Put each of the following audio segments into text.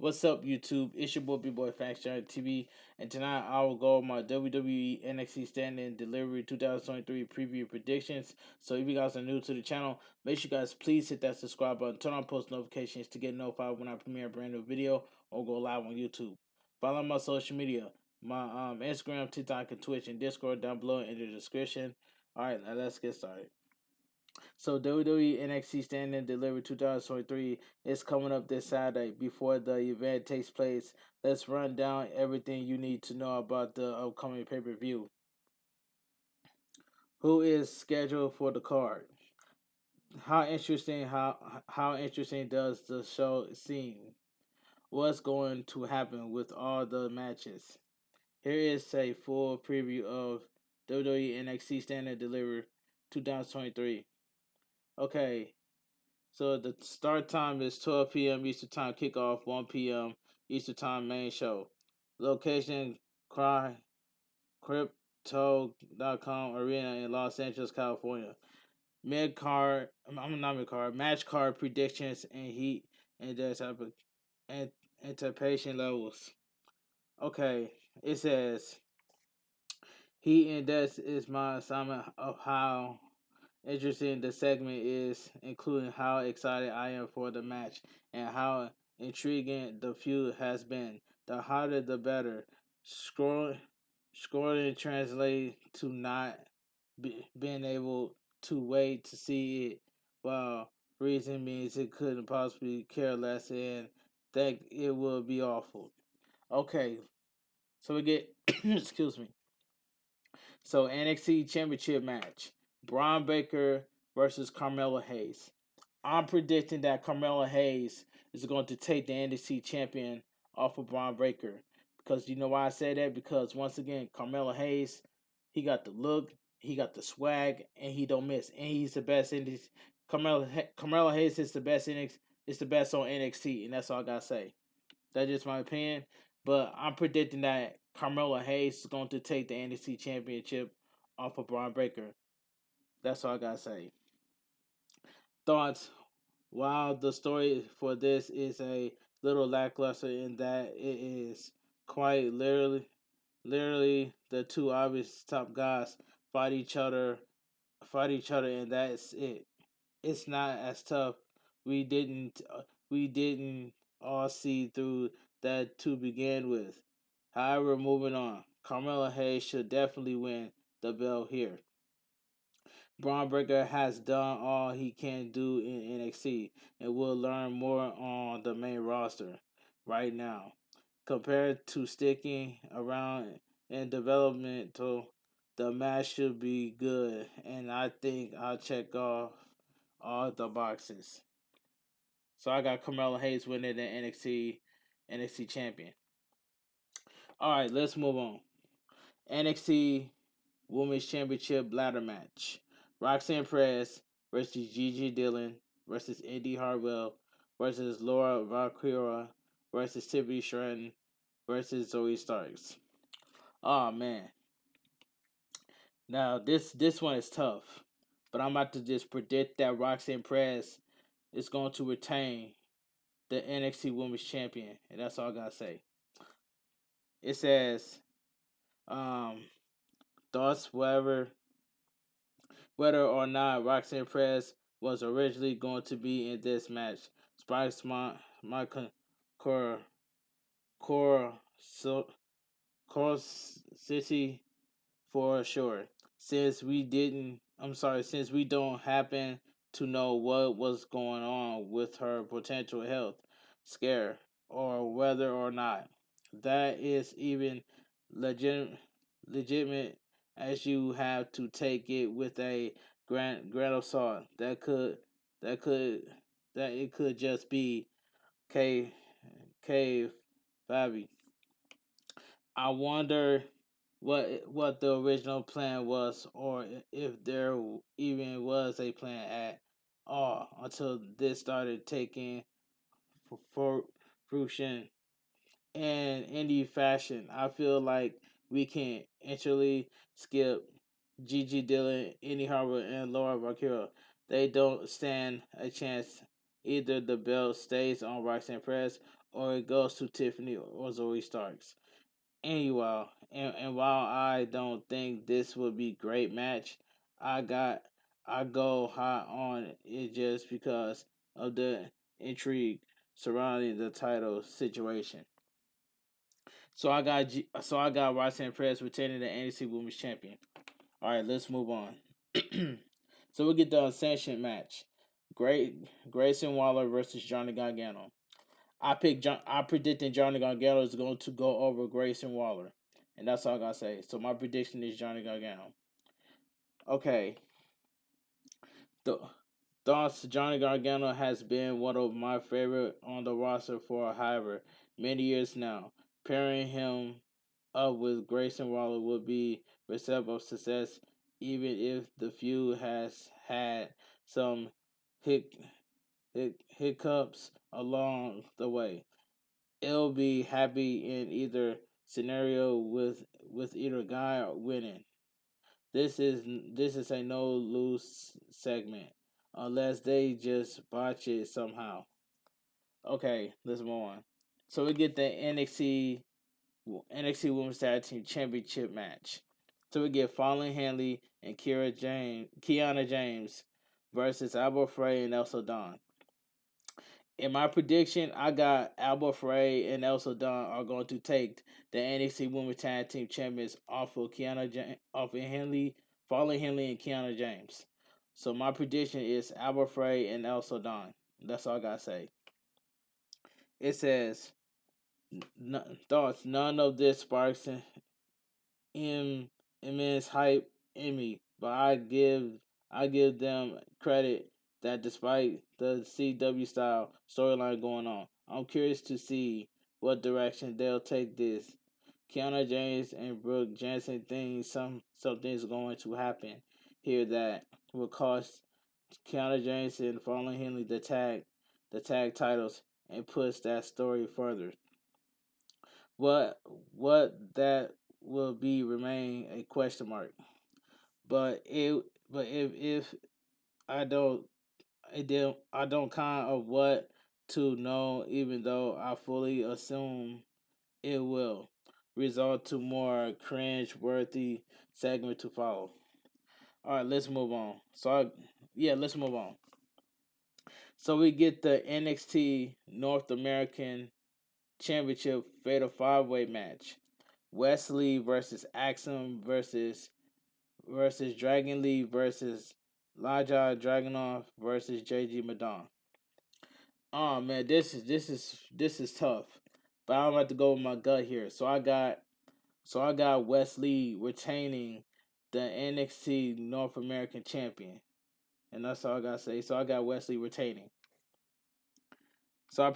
What's up, YouTube? It's your boy B-Boy Facts Giant TV, and tonight I will go over my WWE NXT Stand-In Delivery 2023 preview predictions. So if you guys are new to the channel, make sure you guys please hit that subscribe button, turn on post notifications to get notified when I premiere a brand new video or go live on YouTube. Follow my social media, my Instagram, TikTok, and Twitch, and Discord down below in the description. All right, now let's get started. So WWE NXT Stand and Deliver 2023 is coming up this Saturday. Before the event takes place, let's run down everything you need to know about the upcoming pay-per-view. Who is scheduled for the card? How interesting does the show seem? What's going to happen with all the matches? Here is a full preview of WWE NXT Stand and Deliver 2023. Okay, so the start time is 12 p.m. Eastern Time, kickoff 1 p.m. Eastern Time, main show. Location, Crypto.com Arena in Los Angeles, California. Match card predictions and heat and anticipation levels. Okay, it says heat index is my assignment of how interesting the segment is, including how excited I am for the match and how intriguing the feud has been. The hotter the better. Scoring translate to not being able to wait to see it, while freezing means it couldn't possibly care less and think it will be awful. Okay, so we get excuse me. So NXT Championship match: Braun Breaker versus Carmelo Hayes. I'm predicting that Carmelo Hayes is going to take the NXT champion off of Braun Breaker. Because you know why I say that? Because once again, Carmelo Hayes, he got the look, he got the swag, and he don't miss. And he's the best in this. Carmelo Hayes is the best in NXT. It's the best on NXT, and that's all I gotta say. That's just my opinion. But I'm predicting that Carmelo Hayes is going to take the NXT championship off of Braun Breaker. That's all I gotta say. Thoughts? While the story for this is a little lackluster in that it is quite literally the two obvious top guys fight each other, and that's it. It's not as tough. We didn't we didn't all see through that to begin with. However, moving on, Carmelo Hayes should definitely win the belt here. Braun Breaker has done all he can do in NXT and will learn more on the main roster right now. Compared to sticking around in developmental, the match should be good, and I think I'll check off all the boxes. So I got Carmelo Hayes winning the NXT champion. All right, let's move on. NXT Women's Championship ladder match. Roxanne Perez versus Gigi Dillon versus Indy Hartwell versus Laura Valkyria versus Tiffany Stratton versus Zoe Starks. Oh man. Now this one is tough. But I'm about to just predict that Roxanne Perez is going to retain the NXT Women's Champion. And that's all I gotta say. It says thoughts whether or not Roxanne Perez was originally going to be in this match. Sparks my core city for sure. Since we don't happen to know what was going on with her potential health scare or whether or not that is even legitimate, as you have to take it with a grain of salt. That could that it could just be cave cave Fabi. I wonder what the original plan was, or if there even was a plan at all until this started taking for fruition. And in indie fashion, I feel like we can actually skip Gigi Dillon, Indy Harbour, and Laura Valkyria. They don't stand a chance. Either the belt stays on Roxanne Perez or it goes to Tiffany or Zoe Starks. Anyway, and while I don't think this would be great match, I got I go high on it just because of the intrigue surrounding the title situation. So I got Roxanne Perez retaining the NXT Women's Champion. All right, let's move on. So we get the Ascension match. Great Grayson Waller versus Johnny Gargano. I predicted Johnny Gargano is going to go over Grayson Waller, and that's all I gotta say. So my prediction is Johnny Gargano. Okay, the thoughts Johnny Gargano has been one of my favorite on the roster for however many years now. Pairing him up with Grayson Waller would be recipe of success, even if the feud has had some hic- hiccups along the way. It'll be happy in either scenario with either guy winning. This is a no lose segment unless they just botch it somehow. Okay, let's move on. So we get the NXT Women's Tag Team Championship match. So we get Fallon Henley and Kiana James versus Alba Frey and Elsa Dawn. In my prediction, I got Alba Frey and Elsa Dawn are going to take the NXT Women's Tag Team Champions off of Henley, Fallon Henley and Kiana James. So my prediction is Alba Frey and Elsa Dawn. That's all I gotta say. It says thoughts. None of this sparks im- immense hype in me, but I give them credit that despite the CW style storyline going on, I'm curious to see what direction they'll take this. Kiana James and Brooke Jensen think something's going to happen here that will cost Kiana James and Fallon Henley the tag titles and push that story further. What what that will be remain a question mark. But if I don't I don't kind of what to know, even though I fully assume it will result to more cringe worthy segment to follow. All right, let's move on. Yeah, let's move on. So we get the NXT North American Championship Fatal 5-Way match. Wesley versus Axum versus Dragon Lee versus Laja Dragunov versus JG Madon. Oh man, this is tough. But I'm about to go with my gut here. So I got Wesley retaining the NXT North American champion. And that's all I gotta say. So I got Wesley retaining. So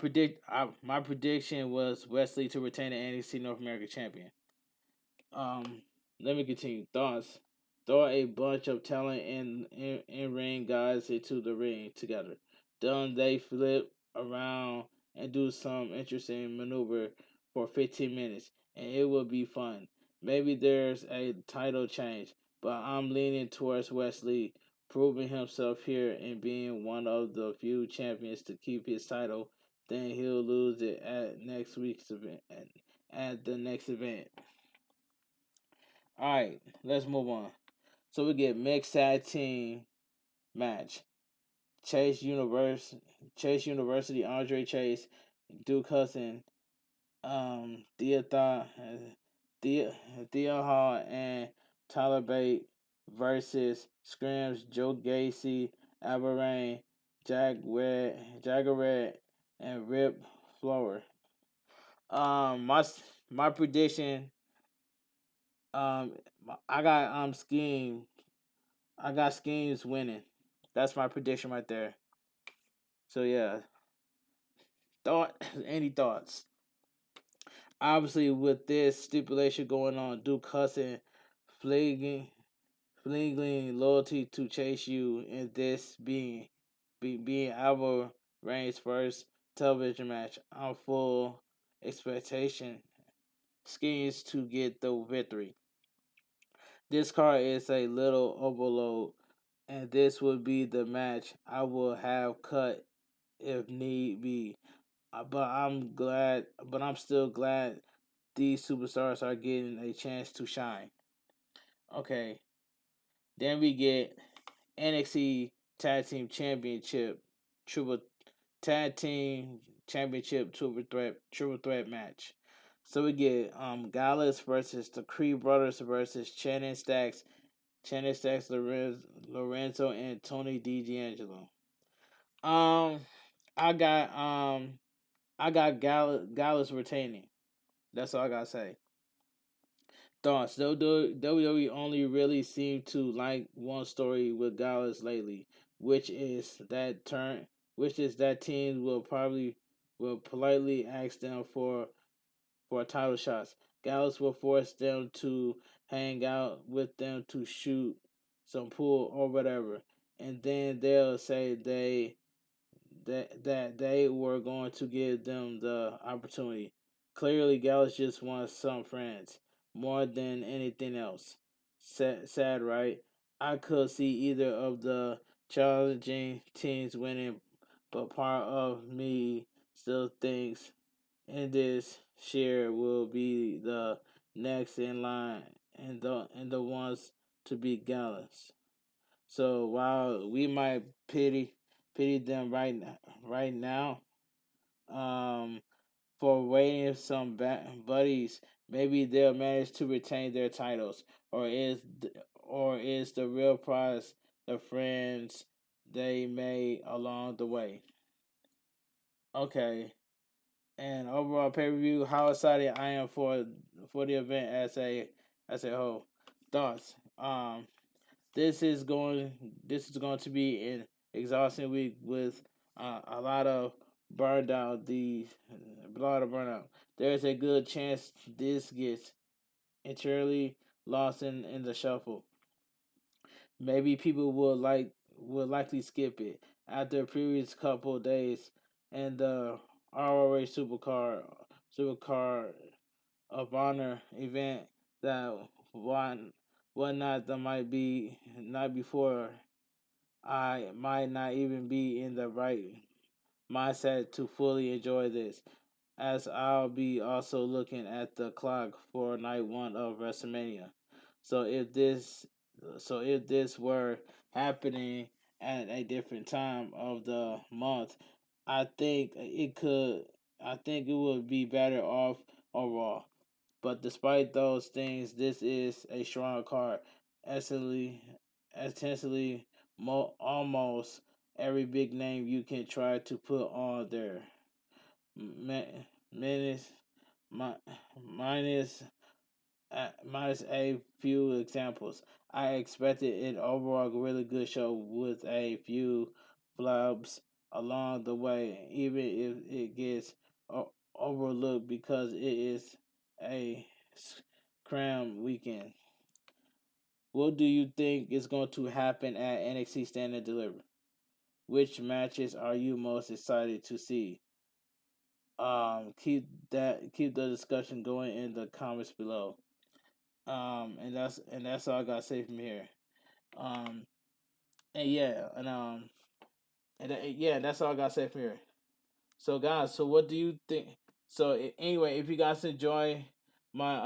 my prediction was Wesley to retain the NXT North American champion. Um, Let me continue. Thoughts. Throw a bunch of talent in ring guys into the ring together. Then they flip around and do some interesting maneuver for 15 minutes, and it will be fun. Maybe there's a title change, but I'm leaning towards Wesley proving himself here and being one of the few champions to keep his title. Then he'll lose it at next week's event. At the next event. All right, let's move on. So we get mixed tag team match. Chase University, Andre Chase, Duke Hudson, Thea Thea Thea Hall, and Tyler Bate versus Screams, Joe Gacy, Albert Jagger Red, and Rip Flower. My prediction. Um, I got Scheme. I got Schemes winning. That's my prediction right there. So yeah, any thoughts? Obviously, with this stipulation going on, Duke Hudson flinging flinging loyalty to Chase U, and this being Alba Reigns' first television match, I'm full expectation. Schemes to get the victory. This card is a little overload, and this would be the match I will have cut if need be. but I'm glad. But I'm still glad these superstars are getting a chance to shine. Okay, then we get NXT Triple Tag Team Championship Triple Threat match. So we get Gallus versus the Creed Brothers versus Channing Stacks, Lorenzo, and Tony D'Angelo. Um, I got Gallus retaining. That's all I gotta say. Thoughts. WWE only really seem to like one story with Gallus lately, which is that teams will politely ask them for title shots. Gallus will force them to hang out with them to shoot some pool or whatever, and then they'll say that they were going to give them the opportunity. Clearly, Gallus just wants some friends more than anything else. Sad, right? I could see either of the challenging teams winning, but part of me still thinks in this share will be the next in line and the ones to be Gallus. So while we might pity them right now, um, for waiting some buddies, maybe they'll manage to retain their titles, or is the real prize the friends they made along the way. Okay, and overall pay per view, how excited I am for the event as a whole. Thoughts. This is going to be an exhausting week with a lot of burned out. A lot of burnout. There's a good chance this gets entirely lost in the shuffle. Maybe people will likely skip it after the previous couple of days and the ROH Supercar of Honor event that one whatnot that might be not before. I might not even be in the right mindset to fully enjoy this, as I'll be also looking at the clock for night one of WrestleMania. So if this if this were happening at a different time of the month, I think it would be better off overall. But despite those things, this is a strong card. Essentially, essentially, almost every big name you can try to put on there. Minus, minus, minus a few examples. I expected an overall really good show with a few flubs along the way, even if it gets overlooked because it is a cram weekend. What do you think is going to happen at NXT Stand and Deliver? Which matches are you most excited to see? Keep the discussion going in the comments below. And that's all I gotta say from here. Um, and yeah, yeah, that's all I gotta say from here. So guys, so what do you think? So anyway, if you guys enjoy my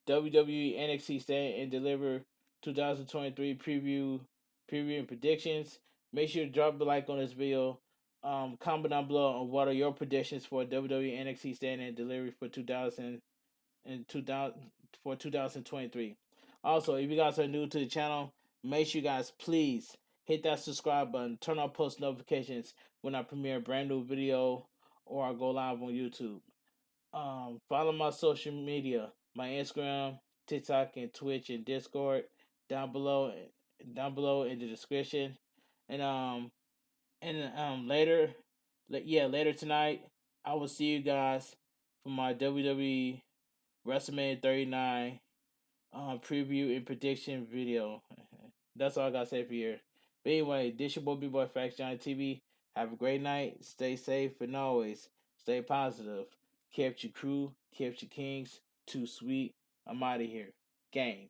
WWE NXT Stand and Deliver 2023 preview and predictions, make sure to drop a like on this video. Comment down below on what are your predictions for WWE NXT Stand and Deliver for 2023. Also, if you guys are new to the channel, make sure you guys please hit that subscribe button, turn on post notifications when I premiere a brand new video or I go live on YouTube. Follow my social media, my Instagram, TikTok, and Twitch and Discord down below, in the description. And later tonight, I will see you guys for my WWE WrestleMania 39 preview and prediction video. That's all I gotta say for here. But anyway, this your boy B-Boy Facts Johnny TV. Have a great night. Stay safe and always stay positive. Kept your crew, kept your kings. Too sweet. I'm out of here. Gang.